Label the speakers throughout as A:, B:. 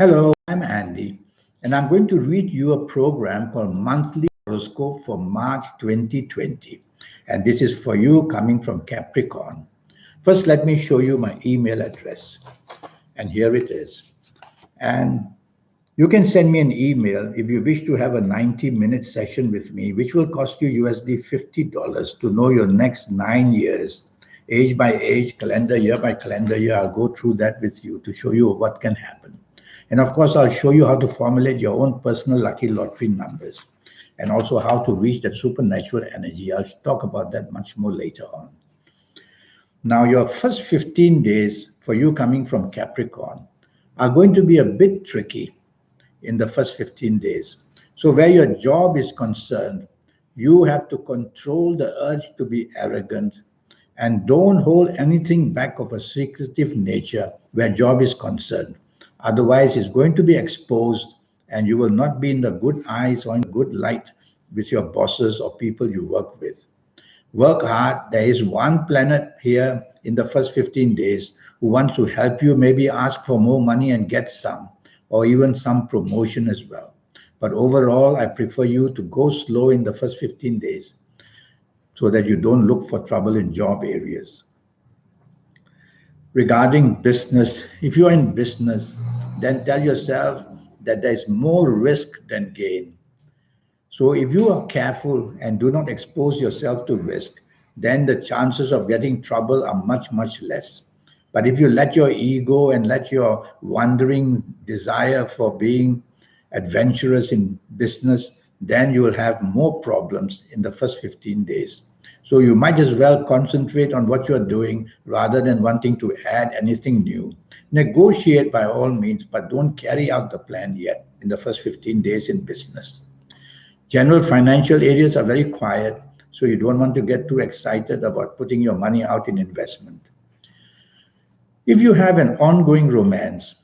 A: Hello, I'm Andy, and I'm going to read you a program called Monthly Horoscope for March 2020. And this is for you coming from Capricorn. First, let me show you my email address. And here it is. And you can send me an email if you wish to have a 90-minute session with me, which will cost you USD $50 to know your next 9 years, age by age, calendar year by calendar year. I'll go through that with you to show you what can happen. And of course, I'll show you how to formulate your own personal lucky lottery numbers and also how to reach that supernatural energy. I'll talk about that much more later on. Now, your first 15 days for you coming from Capricorn are going to be a bit tricky in the first 15 days. So, where your job is concerned, you have to control the urge to be arrogant and don't hold anything back of a secretive nature where job is concerned. Otherwise, it's going to be exposed and you will not be in the good eyes or in the good light with your bosses or people you work with. Work hard. There is one planet here in the first 15 days who wants to help you, maybe ask for more money and get some, or even some promotion as well. But overall, I prefer you to go slow in the first 15 days so that you don't look for trouble in job areas. Regarding business, if you're in business, then tell yourself that there's more risk than gain. So if you are careful and do not expose yourself to risk, then the chances of getting trouble are much, much less. But if you let your ego and let your wandering desire for being adventurous in business, then you will have more problems in the first 15 days. So you might as well concentrate on what you're doing rather than wanting to add anything new. Negotiate by all means, but don't carry out the plan yet in the first 15 days in business. General financial areas are very quiet, so you don't want to get too excited about putting your money out in investment. If you have an ongoing romance,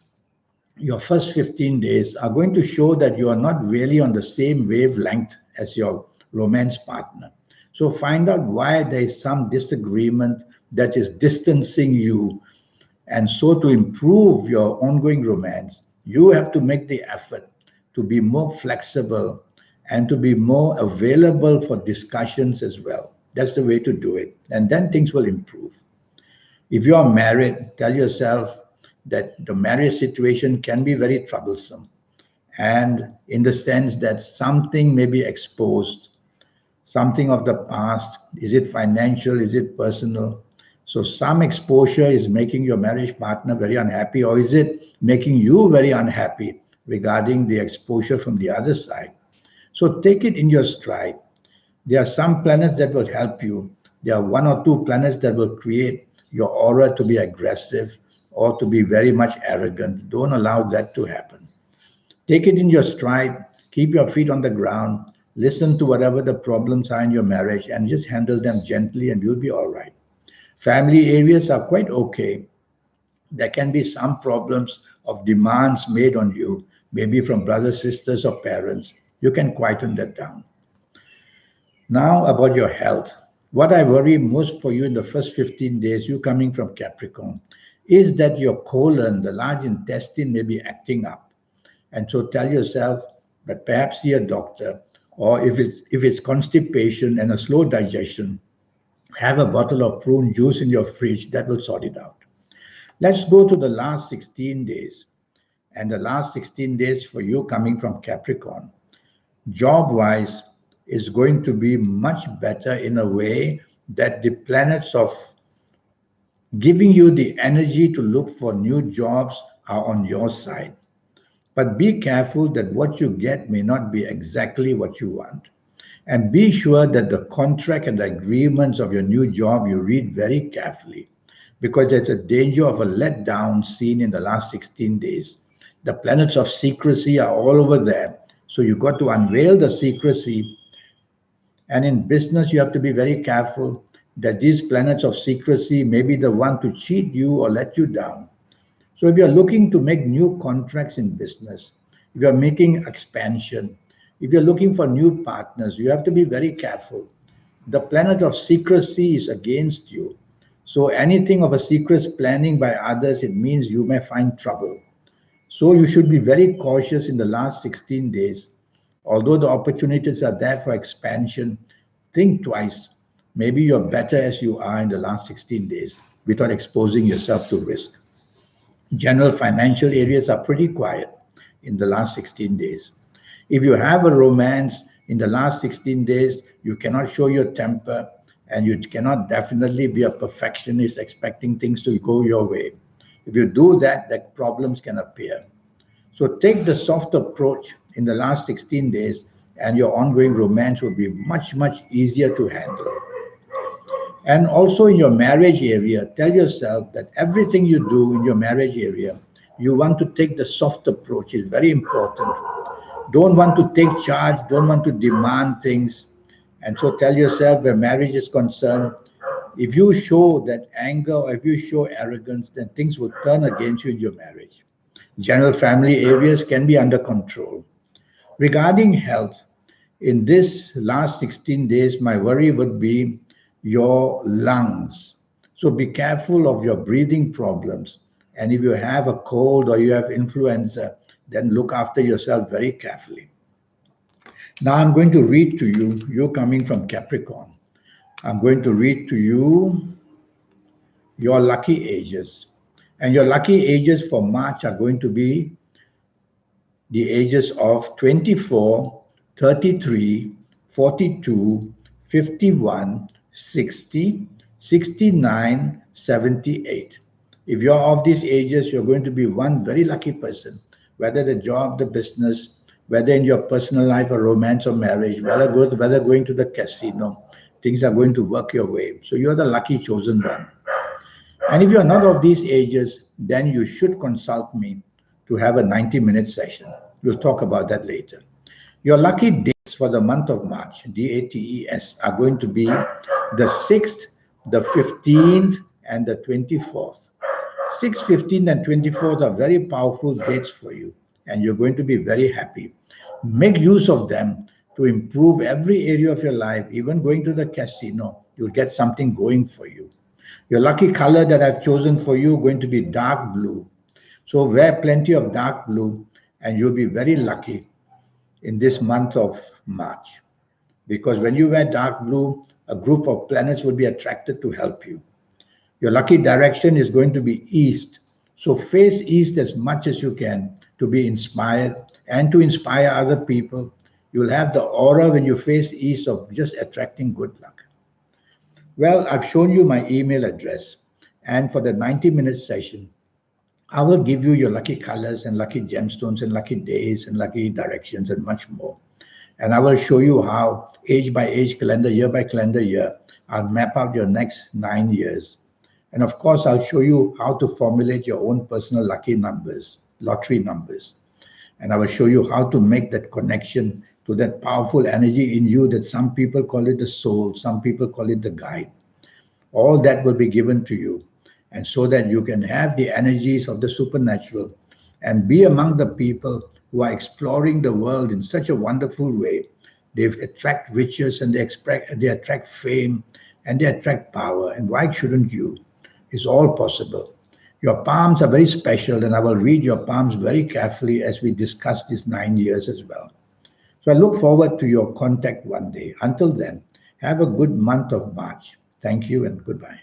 A: your first 15 days are going to show that you are not really on the same wavelength as your romance partner. So find out why there is some disagreement that is distancing you. And so to improve your ongoing romance, you have to make the effort to be more flexible and to be more available for discussions as well. That's the way to do it. And then things will improve. If you are married, tell yourself that the marriage situation can be very troublesome. And in the sense that something may be exposed, something of the past. Is it financial? Is it personal? So some exposure is making your marriage partner very unhappy, or is it making you very unhappy regarding the exposure from the other side? So take it in your stride. There are some planets that will help you. There are one or two planets that will create your aura to be aggressive or to be very much arrogant. Don't allow that to happen. Take it in your stride. Keep your feet on the ground. Listen to whatever the problems are in your marriage and just handle them gently and you'll be all right. Family areas are quite okay. There can be some problems of demands made on you, maybe from brothers, sisters, or parents. You can quieten that down. Now, about your health. What I worry most for you in the first 15 days, you coming from Capricorn, is that your colon, the large intestine, may be acting up. And so tell yourself that perhaps see a doctor, or if it's constipation and a slow digestion, have a bottle of prune juice in your fridge. That will sort it out. Let's go to the last 16 days. And the last 16 days for you coming from Capricorn, job wise, is going to be much better in a way that the planets of giving you the energy to look for new jobs are on your side. But be careful that what you get may not be exactly what you want. And be sure that the contract and the agreements of your new job you read very carefully, because there's a danger of a letdown seen in the last 16 days. The planets of secrecy are all over there. So you got to unveil the secrecy. And in business, you have to be very careful that these planets of secrecy may be the one to cheat you or let you down. So if you're looking to make new contracts in business, if you're making expansion, if you're looking for new partners, you have to be very careful. The planet of secrecy is against you. So anything of a secret planning by others, it means you may find trouble. So you should be very cautious in the last 16 days. Although the opportunities are there for expansion, think twice. Maybe you're better as you are in the last 16 days without exposing yourself to risk. General financial areas are pretty quiet in the last 16 days. If you have a romance in the last 16 days, you cannot show your temper and you cannot definitely be a perfectionist expecting things to go your way. If you do that, that problems can appear. So take the soft approach in the last 16 days, and your ongoing romance will be much, much easier to handle. And also in your marriage area, tell yourself that everything you do in your marriage area, you want to take the soft approach. It's very important. Don't want to take charge, don't want to demand things. And so tell yourself where marriage is concerned, if you show that anger or if you show arrogance, then things will turn against you in your marriage. General family areas can be under control. Regarding health, in this last 16 days, my worry would be your lungs. So be careful of your breathing problems. And if you have a cold or you have influenza, then look after yourself very carefully. Now I'm going to read to you, you're coming from Capricorn. I'm going to read to you your lucky ages. And your lucky ages for March are going to be the ages of 24, 33, 42, 51, 60, 69, 78. If you're of these ages, you're going to be one very lucky person, whether the job, the business, whether in your personal life or romance or marriage, whether going to the casino, things are going to work your way. So you're the lucky chosen one. And if you're not of these ages, then you should consult me to have a 90-minute session. We'll talk about that later. Your lucky dates for the month of March, DATES, are going to be the 6th, the 15th, and the 24th. 6th, 15th, and 24th are very powerful dates for you, and you're going to be very happy. Make use of them to improve every area of your life. Even going to the casino, you'll get something going for you. Your lucky color that I've chosen for you is going to be dark blue. So wear plenty of dark blue and you'll be very lucky in this month of March. Because when you wear dark blue, a group of planets will be attracted to help you. Your lucky direction is going to be east. So face east as much as you can to be inspired and to inspire other people. You'll have the aura when you face east of just attracting good luck. Well, I've shown you my email address. And for the 90-minute session, I will give you your lucky colors and lucky gemstones and lucky days and lucky directions and much more. And I will show you how age by age, calendar year by calendar year, I'll map out your next 9 years. And of course, I'll show you how to formulate your own personal lucky numbers, lottery numbers. And I will show you how to make that connection to that powerful energy in you that some people call it the soul, some people call it the guide. All that will be given to you. And so that you can have the energies of the supernatural and be among the people who are exploring the world in such a wonderful way. They attract riches and they attract fame and they attract power. And why shouldn't you? It's all possible. Your palms are very special, and I will read your palms very carefully as we discuss these 9 years as well. So I look forward to your contact one day. Until then, have a good month of March. Thank you and goodbye.